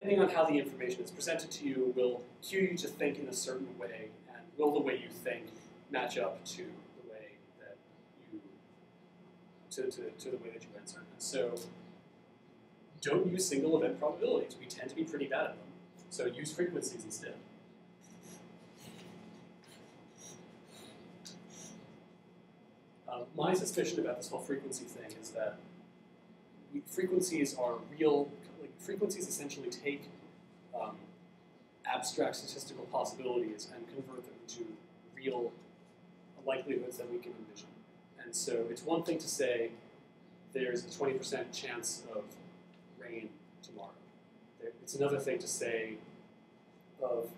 depending on how the information is presented to you, will cue you to think in a certain way, and will the way you think match up to the way that you to the way that you answer. And so don't use single event probabilities. We tend to be pretty bad at them. So use frequencies instead. My suspicion about this whole frequency thing is that frequencies are real. Frequencies essentially take abstract statistical possibilities and convert them into real likelihoods that we can envision. And so it's one thing to say there's a 20% chance of rain tomorrow. It's another thing to say of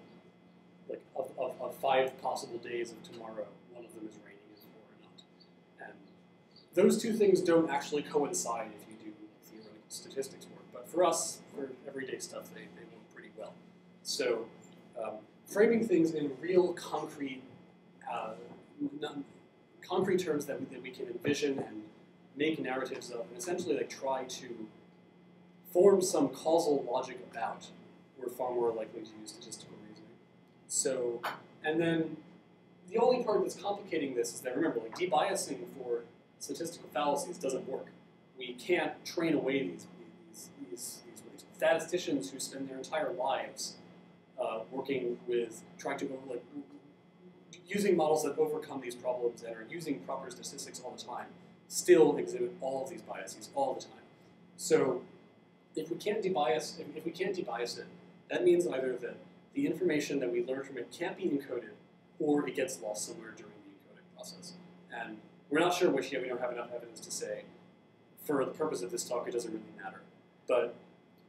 5 possible days of tomorrow, one of them is raining and 4 are not. And those two things don't actually coincide if you do theoretical statistics work. But for us, for everyday stuff, they work pretty well. So framing things in real concrete concrete terms that we can envision and make narratives of, and essentially try to form some causal logic about, we're far more likely to use statistical reasoning. So, and then the only part that's complicating this is that, remember, debiasing for statistical fallacies doesn't work. We can't train away these statisticians who spend their entire lives working with, trying to, using models that overcome these problems and are using proper statistics all the time, still exhibit all of these biases all the time. So if we can't debias it, that means either that the information that we learn from it can't be encoded, or it gets lost somewhere during the encoding process. And we're not sure which yet. We don't have enough evidence to say. For the purpose of this talk, it doesn't really matter. But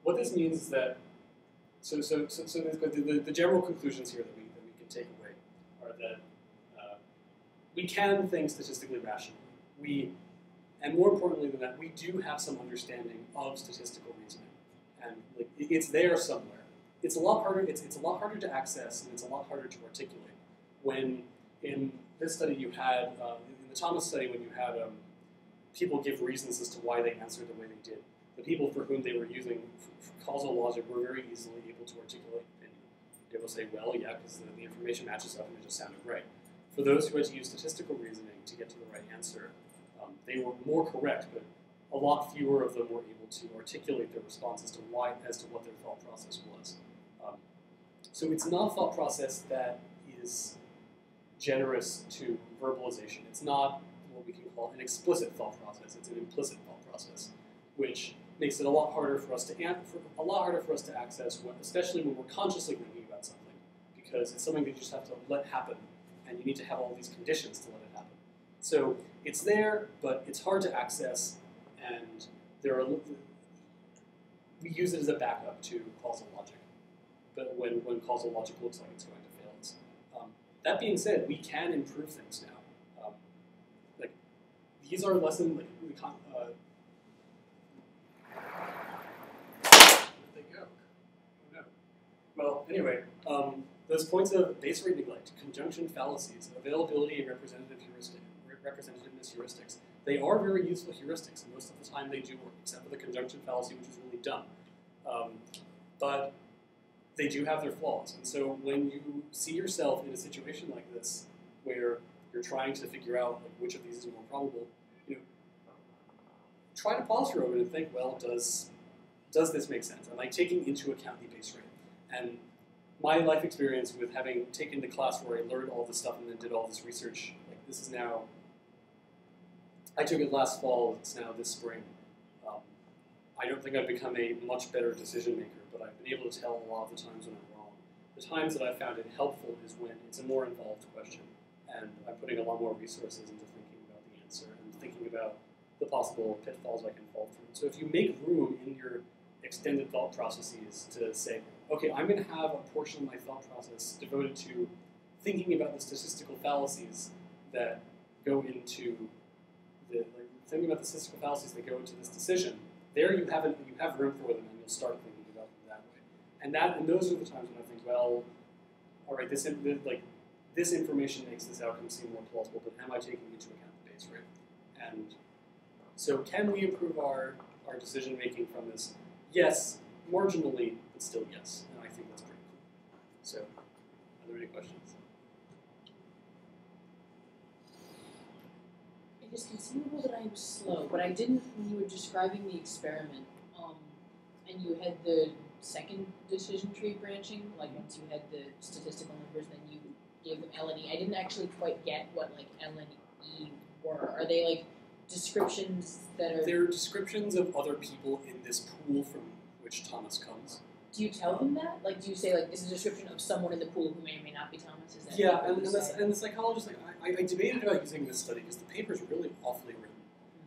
what this means is that the general conclusions here that we can take away are that we can think statistically rationally. And more importantly than that, we do have some understanding of statistical reasoning, and it's there somewhere. It's a lot harder. It's a lot harder to access, and it's a lot harder to articulate. When in this study you had, in the Thomas study, when you had people give reasons as to why they answered the way they did, the people for whom they were using causal logic were very easily able to articulate opinion. They will say, well, yeah, because the information matches up and it just sounded right. For those who had to use statistical reasoning to get to the right answer, they were more correct, but a lot fewer of them were able to articulate their response as to what their thought process was. So it's not a thought process that is generous to verbalization. It's not what we can call an explicit thought process. It's an implicit thought process, which makes it a lot harder for us to access, especially when we're consciously thinking about something, because it's something that you just have to let happen, and you need to have all these conditions to let it happen. So it's there, but it's hard to access, and we use it as a backup to causal logic. But when causal logic looks like it's going to fail us. That being said, we can improve things now. These are lessons. Where'd they go? Oh no. Well, anyway, those points of base rate neglect, conjunction fallacies, availability and representativeness heuristics, they are very useful heuristics, and most of the time they do work, except for the conjunction fallacy, which is really dumb. But they do have their flaws. And so when you see yourself in a situation like this, where you're trying to figure out which of these is more probable, try to pause for a moment and think, well, does this make sense? Am I taking into account the base rate? And my life experience with having taken the class where I learned all this stuff and then did all this research, this is now, I took it last fall, it's now this spring. I don't think I've become a much better decision maker, but I've been able to tell a lot of the times when I'm wrong. The times that I've found it helpful is when it's a more involved question, and I'm putting a lot more resources into thinking about the answer and thinking about the possible pitfalls I can fall through. So if you make room in your extended thought processes to say, okay, I'm going to have a portion of my thought process devoted to thinking about the statistical fallacies that go into this decision. There you have room for them, and you'll start thinking about them that way. And those are the times when I think, well, all right, this information makes this outcome seem more plausible, but am I taking into account the base rate? And so can we improve our decision making from this? Yes, marginally, but still yes. And I think that's pretty cool. So, are there any questions? It is conceivable that I am slow, but I didn't, when you were describing the experiment, and you had the second decision tree branching, like once you had the statistical numbers, then you gave them L and E. I didn't actually quite get what like L and E were. Are they like descriptions that are... They're descriptions of other people in this pool from which Thomas comes. Do you tell them that? Like, do you say, like, this is a description of someone in the pool who may or may not be Thomas? Is that yeah, and the psychologist, like, I debated about using this study because the paper is really awfully written.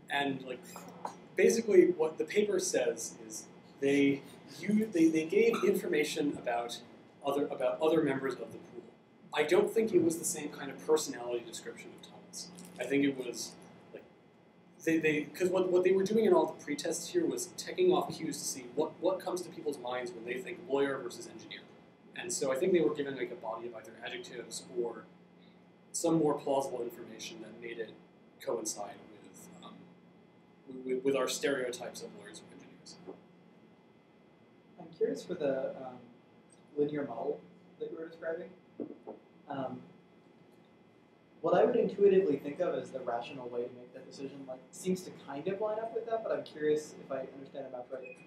And, like, basically what the paper says is they gave information about other members of the pool. I don't think it was the same kind of personality description of Thomas. I think it was, like, because what they were doing in all the pre-tests here was checking off cues to see what comes to people's minds when they think lawyer versus engineer. And so I think they were given like a body of either adjectives or some more plausible information that made it coincide with our stereotypes of lawyers or engineers. I'm curious for the linear model that you were describing. What I would intuitively think of as the rational way to make that decision, like, seems to kind of line up with that, but I'm curious if I understand it math right.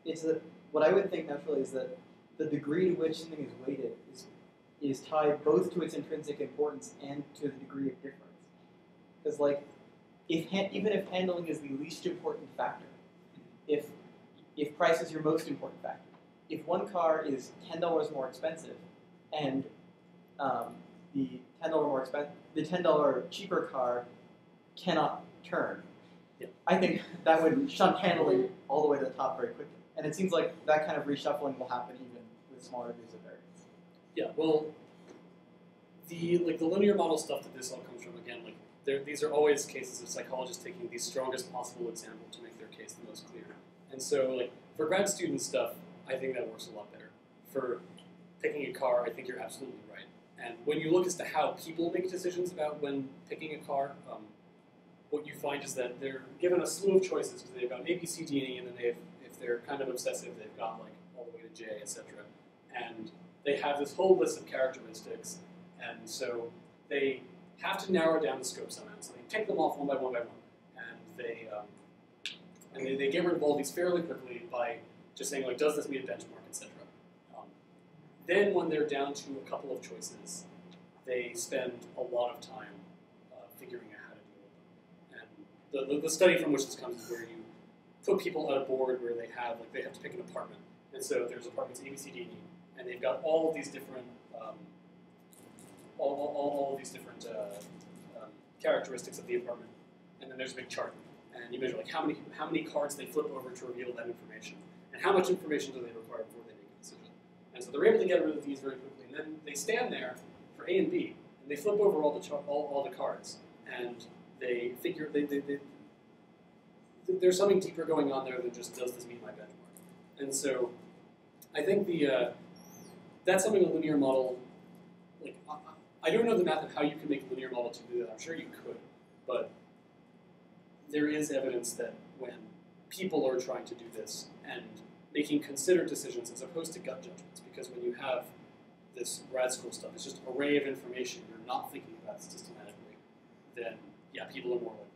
It's that what I would think naturally is that the degree to which something is weighted is tied both to its intrinsic importance and to the degree of difference. Because, like, even if handling is the least important factor, if price is your most important factor, if one car is $10 more expensive and the $10 cheaper car cannot turn, yeah, I think that would shunt handling all the way to the top very quickly. And it seems like that kind of reshuffling will happen even with smaller degrees of variance. Yeah, well, the linear model stuff that this all comes from, again, like these are always cases of psychologists taking the strongest possible example to make their case the most clear. And so, like, for grad student stuff, I think that works a lot better. For picking a car, I think you're absolutely right. And when you look as to how people make decisions about when picking a car, what you find is that they're given a slew of choices because they've got A, B, C, D, and E, and then if they're kind of obsessive, they've got like all the way to J, etc. And they have this whole list of characteristics, and so they have to narrow down the scope somehow. So they take them off one by one, and they get rid of all these fairly quickly by just saying, like, does this meet a benchmark, etc. Then when they're down to a couple of choices, they spend a lot of time figuring out how to deal with them. And the study from which this comes is where you put people on a board where they have to pick an apartment. And so there's apartments A, B, C, D, and E, and they've got all of these different characteristics of the apartment. And then there's a big chart, and you measure like how many cards they flip over to reveal that information, and how much information do they require before they make a decision. And so they're able to get rid of these very quickly, and then they stand there for A and B, and they flip over all the cards, and they figure there's something deeper going on there than just does this meet my benchmark. And so I think that's something a linear model, like, I don't know the math of how you can make a linear model to do that. I'm sure you could, but there is evidence that when people are trying to do this and making considered decisions as opposed to gut judgments, because when you have this grad school stuff, it's just an array of information, you're not thinking about it systematically, then yeah, people are more likely